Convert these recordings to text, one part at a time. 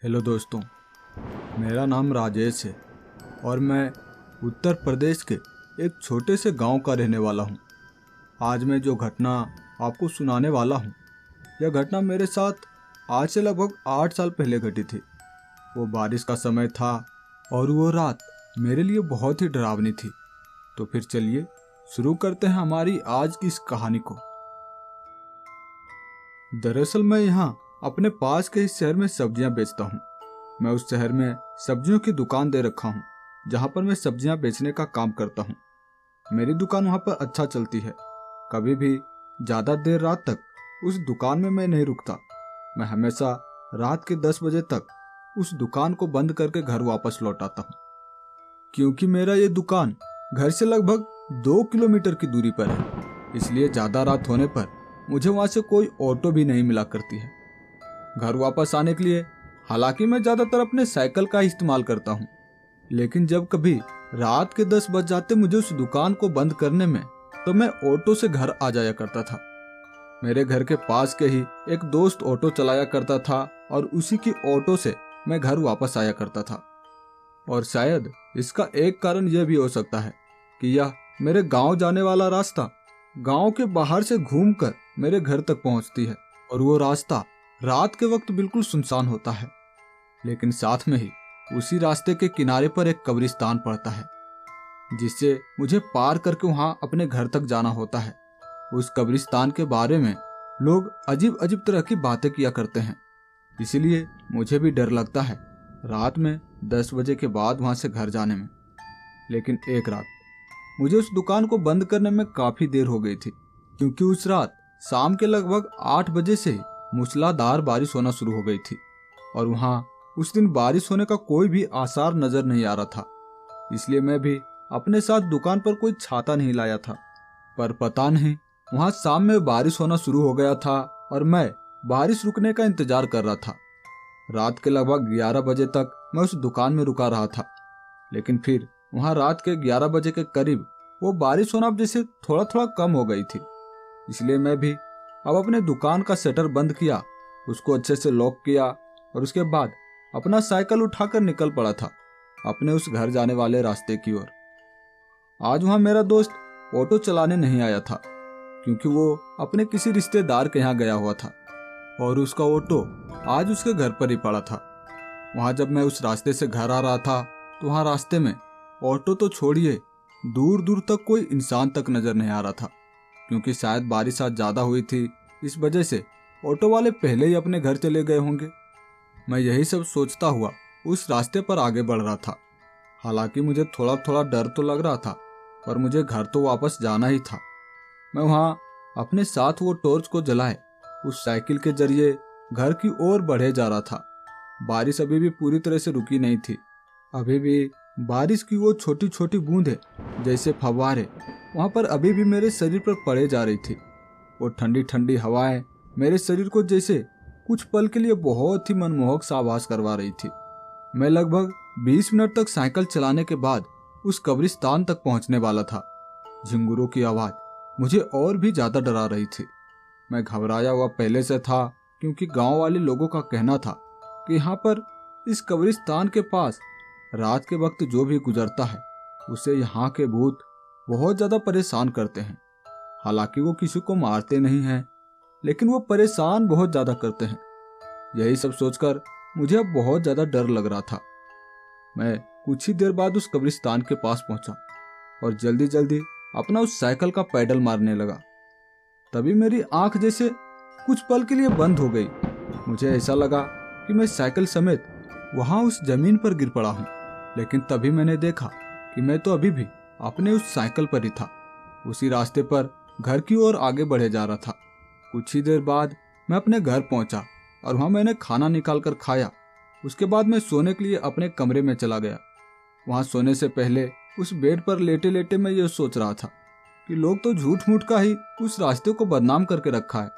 Hello दोस्तों, मेरा नाम राजेश है और मैं उत्तर प्रदेश के एक छोटे से गांव का रहने वाला हूं। आज मैं जो घटना आपको सुनाने वाला हूं, यह घटना मेरे साथ आज से लगभग 8 साल पहले घटी थी। वो बारिश का समय था और वो रात मेरे लिए बहुत ही डरावनी थी। तो फिर चलिए शुरू करते हैं हमारी आज की इस कहानी को। दरअसल मैं यहाँ अपने पास के इस शहर में सब्जियां बेचता हूँ। मैं उस शहर में सब्जियों की दुकान दे रखा हूँ, जहाँ पर मैं सब्जियां बेचने का काम करता हूँ। मेरी दुकान वहाँ पर अच्छा चलती है। कभी भी ज़्यादा देर रात तक उस दुकान में मैं नहीं रुकता। मैं हमेशा रात के 10 बजे तक उस दुकान को बंद करके घर वापस लौट आता हूँ, क्योंकि मेरा ये दुकान घर से लगभग 2 किलोमीटर की दूरी पर है। इसलिए ज़्यादा रात होने पर मुझे वहाँ से कोई ऑटो भी नहीं मिला करती है। घर वापस आने के लिए हालांकि मैं ज़्यादातर अपने साइकिल का इस्तेमाल करता हूँ, लेकिन जब कभी रात के 10 बज जाते मुझे उस दुकान को बंद करने में, तो मैं ऑटो से घर आ जाया करता था। मेरे घर के पास के ही एक दोस्त ऑटो चलाया करता था और उसी की ऑटो से मैं घर वापस आया करता था। और शायद इसका एक कारण यह भी हो सकता है कि यह मेरे गांव जाने वाला रास्ता गांव के बाहर से घूमकर मेरे घर तक पहुंचती है, और वो रास्ता रात के वक्त बिल्कुल सुनसान होता है। लेकिन साथ में ही उसी रास्ते के किनारे पर एक कब्रिस्तान पड़ता है, जिससे मुझे पार करके वहां अपने घर तक जाना होता है। उस कब्रिस्तान के बारे में लोग अजीब अजीब तरह की बातें किया करते हैं, इसीलिए मुझे भी डर लगता है रात में 10 बजे के बाद वहां से घर जाने में। लेकिन एक रात मुझे उस दुकान को बंद करने में काफी देर हो गई थी, क्योंकि उस रात शाम के लगभग 8 बजे से ही मूसलाधार बारिश होना शुरू हो गई थी, और वहां उस दिन बारिश होने का कोई भी आसार नजर नहीं आ रहा था। इसलिए मैं भी अपने साथ दुकान पर कोई छाता नहीं लाया था। पर पता नहीं वहां शाम में बारिश होना शुरू हो गया था और मैं बारिश रुकने का इंतजार कर रहा था। रात के लगभग 11 बजे तक मैं उस दुकान में रुका रहा था, लेकिन फिर वहां रात के 11 बजे के करीब वो बारिश होना अब जैसे थोड़ा थोड़ा कम हो गई थी। इसलिए मैं भी अब अपने दुकान का शटर बंद किया, उसको अच्छे से लॉक किया और उसके बाद अपना साइकिल उठाकर निकल पड़ा था अपने उस घर जाने वाले रास्ते की ओर। आज वहां मेरा दोस्त ऑटो चलाने नहीं आया था, क्योंकि वो अपने किसी रिश्तेदार के यहाँ गया हुआ था और उसका ऑटो आज उसके घर पर ही पड़ा था। वहां जब मैं उस रास्ते से घर आ रहा था, तो वहां रास्ते में ऑटो तो छोड़िए, दूर दूर तक कोई इंसान तक नजर नहीं आ रहा था, क्योंकि शायद बारिश आज ज्यादा हुई थी। इस वजह से ऑटो वाले पहले ही अपने घर चले गए होंगे। मैं यही सब सोचता हुआ उस रास्ते पर आगे बढ़ रहा था। हालांकि मुझे थोड़ा थोड़ा डर तो लग रहा था, पर मुझे घर तो वापस जाना ही था। मैं वहां अपने साथ वो टॉर्च को जलाए उस साइकिल के जरिए घर की ओर बढ़े जा रहा था। बारिश अभी भी पूरी तरह से रुकी नहीं थी। अभी भी बारिश की वो छोटी छोटी बूंदें जैसे फव्वारे वहां पर अभी भी मेरे शरीर पर पड़े जा रही थी। वो ठंडी ठंडी हवाएं मेरे शरीर को जैसे कुछ पल के लिए बहुत ही मनमोहक सा आभास करवा रही थी। मैं लगभग 20 मिनट तक साइकिल चलाने के बाद उस कब्रिस्तान तक पहुंचने वाला था। झिंगुरों की आवाज मुझे और भी ज्यादा डरा रही थी। मैं घबराया हुआ पहले से था, क्योंकि गांव वाले लोगों का कहना था कि यहाँ पर इस कब्रिस्तान के पास रात के वक्त जो भी गुजरता है उसे यहाँ के भूत बहुत ज्यादा परेशान करते हैं। हालांकि वो किसी को मारते नहीं हैं, लेकिन वो परेशान बहुत ज्यादा करते हैं। यही सब सोचकर मुझे अब बहुत ज्यादा डर लग रहा था। मैं कुछ ही देर बाद उस कब्रिस्तान के पास पहुंचा और जल्दी जल्दी अपना उस साइकिल का पैडल मारने लगा। तभी मेरी आंख जैसे कुछ पल के लिए बंद हो गई। मुझे ऐसा लगा कि मैं साइकिल समेत वहां उस जमीन पर गिर पड़ा हूं। लेकिन तभी मैंने देखा कि मैं तो अभी भी अपने उस साइकिल पर ही था, उसी रास्ते पर घर की ओर आगे बढ़े जा रहा था। कुछ ही देर बाद मैं अपने घर पहुंचा और वहां मैंने खाना निकाल कर खाया। उसके बाद मैं सोने के लिए अपने कमरे में चला गया। वहां सोने से पहले उस बेड पर लेटे लेटे मैं ये सोच रहा था कि लोग तो झूठ मूठ का ही उस रास्ते को बदनाम करके रखा है,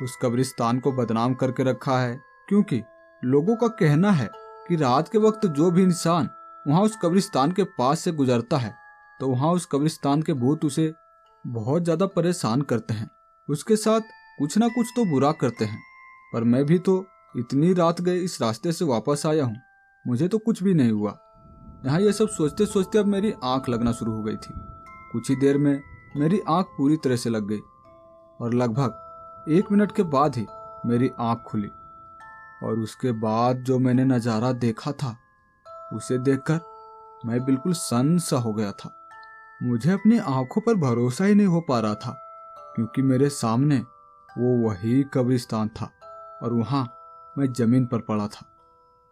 उस कब्रिस्तान को बदनाम करके रखा है, क्योंकि लोगों का कहना है कि रात के वक्त जो भी इंसान वहां उस कब्रिस्तान के पास से गुजरता है, तो वहां उस कब्रिस्तान के भूत उसे बहुत ज्यादा परेशान करते हैं, उसके साथ कुछ ना कुछ तो बुरा करते हैं। पर मैं भी तो इतनी रात गए इस रास्ते से वापस आया हूँ, मुझे तो कुछ भी नहीं हुआ। यहाँ ये सब सोचते सोचते अब मेरी आंख लगना शुरू हो गई थी। कुछ ही देर में मेरी आंख पूरी तरह से लग गई और लगभग 1 मिनट के बाद ही मेरी आंख खुली। और उसके बाद जो मैंने नज़ारा देखा था, उसे देखकर मैं बिल्कुल सन्न सा हो गया था। मुझे अपनी आंखों पर भरोसा ही नहीं हो पा रहा था, क्योंकि मेरे सामने वो वही कब्रिस्तान था और वहाँ मैं जमीन पर पड़ा था।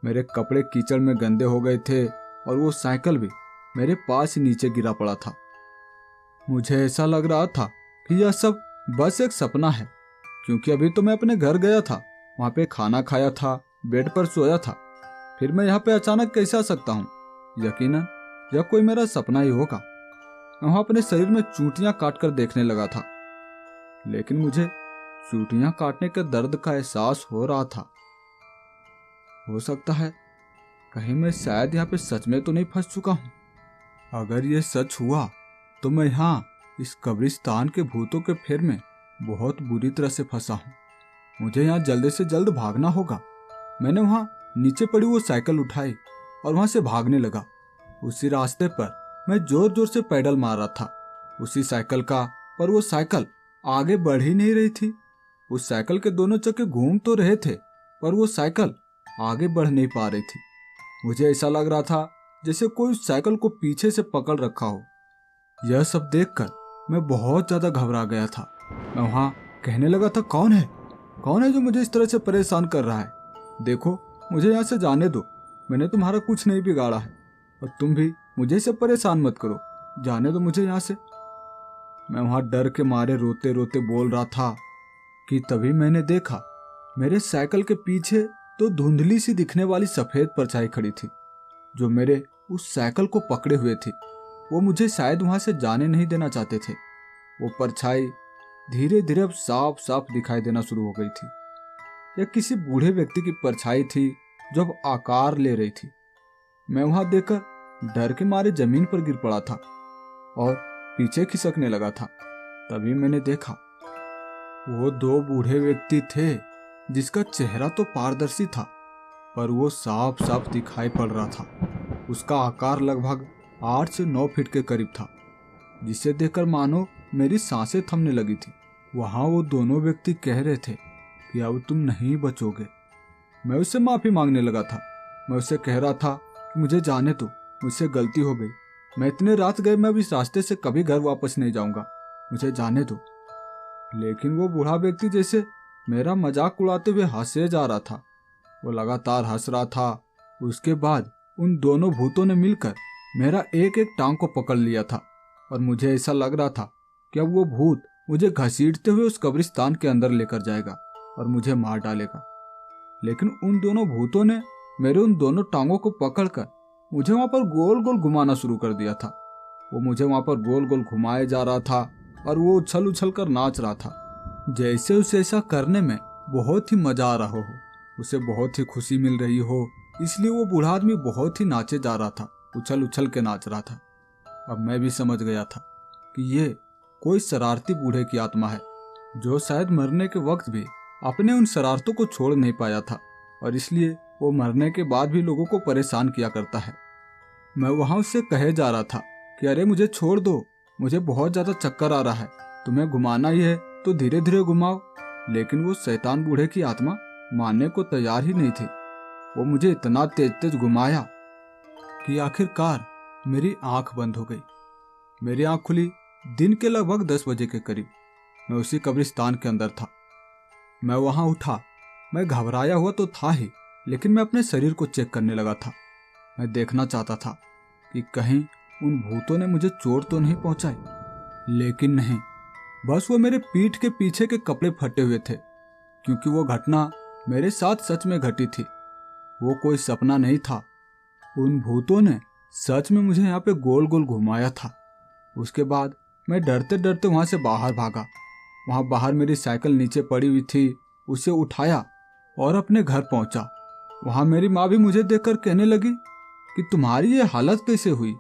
मेरे कपड़े कीचड़ में गंदे हो गए थे और वो साइकिल भी मेरे पास ही नीचे गिरा पड़ा था। मुझे ऐसा लग रहा था कि यह सब बस एक सपना है, क्योंकि अभी तो मैं अपने घर गया था, वहाँ पे खाना खाया था, बेड पर सोया था। फिर मैं यहाँ पे अचानक कैसे आ सकता हूँ? यकीनन यह कोई मेरा सपना ही होगा। मैं वहाँ अपने शरीर में चूंटियां काट कर देखने लगा था, लेकिन मुझे चूंटियां काटने के दर्द का एहसास हो रहा था। हो सकता है कहीं मैं शायद यहाँ पे सच में तो नहीं फंस चुका हूँ। अगर ये सच हुआ तो मैं यहाँ इस कब्रिस्तान के भूतों के फेर में बहुत बुरी तरह से फंसा हूँ। मुझे यहाँ जल्दी से जल्द भागना होगा। मैंने वहाँ नीचे पड़ी वो साइकिल उठाई और वहाँ से भागने लगा। उसी रास्ते पर मैं जोर जोर से पैडल मार रहा था, उसी साइकिल का, पर वो साइकिल आगे बढ़ ही नहीं रही थी। उस साइकिल के दोनों चक्के घूम तो रहे थे, पर वो साइकिल आगे बढ़ नहीं पा रही थी। मुझे ऐसा लग रहा था जैसे कोई उस साइकिल को पीछे से पकड़ रखा हो। यह सब देखकर मैं बहुत ज्यादा घबरा गया था। मैं वहां कहने लगा था, कौन है जो मुझे इस तरह से परेशान कर रहा है? देखो, मुझे यहाँ से जाने दो। मैंने तुम्हारा कुछ नहीं बिगाड़ा है और तुम भी मुझे से परेशान मत करो। जाने दो मुझे यहाँ से। मैं वहां डर के मारे रोते रोते बोल रहा था कि तभी मैंने देखा मेरे साइकिल के पीछे तो धुंधली सी दिखने वाली सफेद परछाई खड़ी थी, जो मेरे उस साइकिल को पकड़े हुए थी। वो मुझे शायद वहां से जाने नहीं देना चाहते थे। वो परछाई धीरे धीरे अब साफ साफ दिखाई देना शुरू हो गई थी। यह किसी बूढ़े व्यक्ति की परछाई थी जो अब आकार ले रही थी। मैं वहां देखकर डर के मारे जमीन पर गिर पड़ा था और पीछे खिसकने लगा था। तभी मैंने देखा वो 2 बूढ़े व्यक्ति थे, जिसका चेहरा तो पारदर्शी था, पर वो साफ साफ दिखाई पड़ रहा था। उसका आकार लगभग 8 से 9 फीट के करीब था, जिसे देखकर मानो मेरी सांसें थमने लगी थी। वहां वो दोनों व्यक्ति कह रहे थे कि अब तुम नहीं बचोगे। मैं उससे माफी मांगने लगा था। मैं उससे कह रहा था कि मुझे जाने दो, मुझसे गलती हो गई। मैं इतने रात गए, मैं अब इस रास्ते से कभी घर वापस नहीं जाऊंगा, मुझे जाने दो। लेकिन वो बूढ़ा व्यक्ति जैसे मेरा मजाक उड़ाते हुए हंसे जा रहा था। वो लगातार हंस रहा था। उसके बाद उन दोनों भूतों ने मिलकर मेरा एक एक टांग को पकड़ लिया था और मुझे ऐसा लग रहा था कि अब वो भूत मुझे घसीटते हुए उस कब्रिस्तान के अंदर लेकर जाएगा और मुझे मार डालेगा। लेकिन उन दोनों भूतों ने मेरे उन दोनों टांगों को पकड़कर मुझे वहां पर गोल गोल घुमाना शुरू कर दिया था। वो मुझे वहां पर गोल गोल घुमाए जा रहा था और वो उछल उछल कर नाच रहा था, जैसे उसे ऐसा करने में बहुत ही मजा आ रहा हो, उसे बहुत ही खुशी मिल रही हो। इसलिए वो बूढ़ा आदमी बहुत ही नाचे जा रहा था, उछल उछल के नाच रहा था। अब मैं भी समझ गया था कि ये कोई शरारती बूढ़े की आत्मा है, जो शायद मरने के वक्त भी अपने उन शरारतों को छोड़ नहीं पाया था और इसलिए वो मरने के बाद भी लोगों को परेशान किया करता है। मैं वहां उससे कहे जा रहा था कि अरे मुझे छोड़ दो, मुझे बहुत ज्यादा चक्कर आ रहा है, तुम्हें घुमाना ही है तो धीरे धीरे घुमाओ। लेकिन वो शैतान बूढ़े की आत्मा मानने को तैयार ही नहीं थी। वो मुझे इतना तेज तेज घुमाया कि आखिरकार मेरी आंख बंद हो गई। मेरी आंख खुली दिन के लगभग 10 बजे के करीब। मैं उसी कब्रिस्तान के अंदर था। मैं वहां उठा। मैं घबराया हुआ तो था ही, लेकिन मैं अपने शरीर को चेक करने लगा था। मैं देखना चाहता था कि कहीं उन भूतों ने मुझे चोट तो नहीं पहुंचाई, लेकिन नहीं, बस वो मेरे पीठ के पीछे के कपड़े फटे हुए थे, क्योंकि वो घटना मेरे साथ सच में घटी थी। वो कोई सपना नहीं था। उन भूतों ने सच में मुझे यहाँ पे गोल गोल घुमाया था। उसके बाद मैं डरते डरते वहां से बाहर भागा। वहां बाहर मेरी साइकिल नीचे पड़ी हुई थी, उसे उठाया और अपने घर पहुंचा। वहां मेरी माँ भी मुझे देखकर कहने लगी कि तुम्हारी ये हालत कैसे हुई।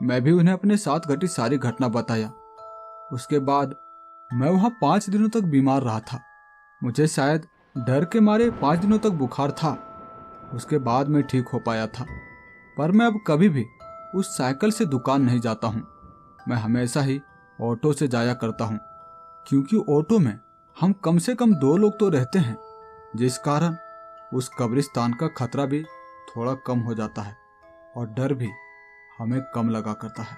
मैं भी उन्हें अपने साथ घटी सारी घटना बताया। उसके बाद मैं वहां 5 दिनों तक बीमार रहा था। मुझे शायद डर के मारे 5 दिनों तक बुखार था। उसके बाद मैं ठीक हो पाया था। पर मैं अब कभी भी उस साइकिल से दुकान नहीं जाता हूँ। मैं हमेशा ही ऑटो से जाया करता हूँ, क्योंकि ऑटो में हम कम से कम 2 लोग तो रहते हैं, जिस कारण उस कब्रिस्तान का खतरा भी थोड़ा कम हो जाता है और डर भी हमें कम लगा करता है।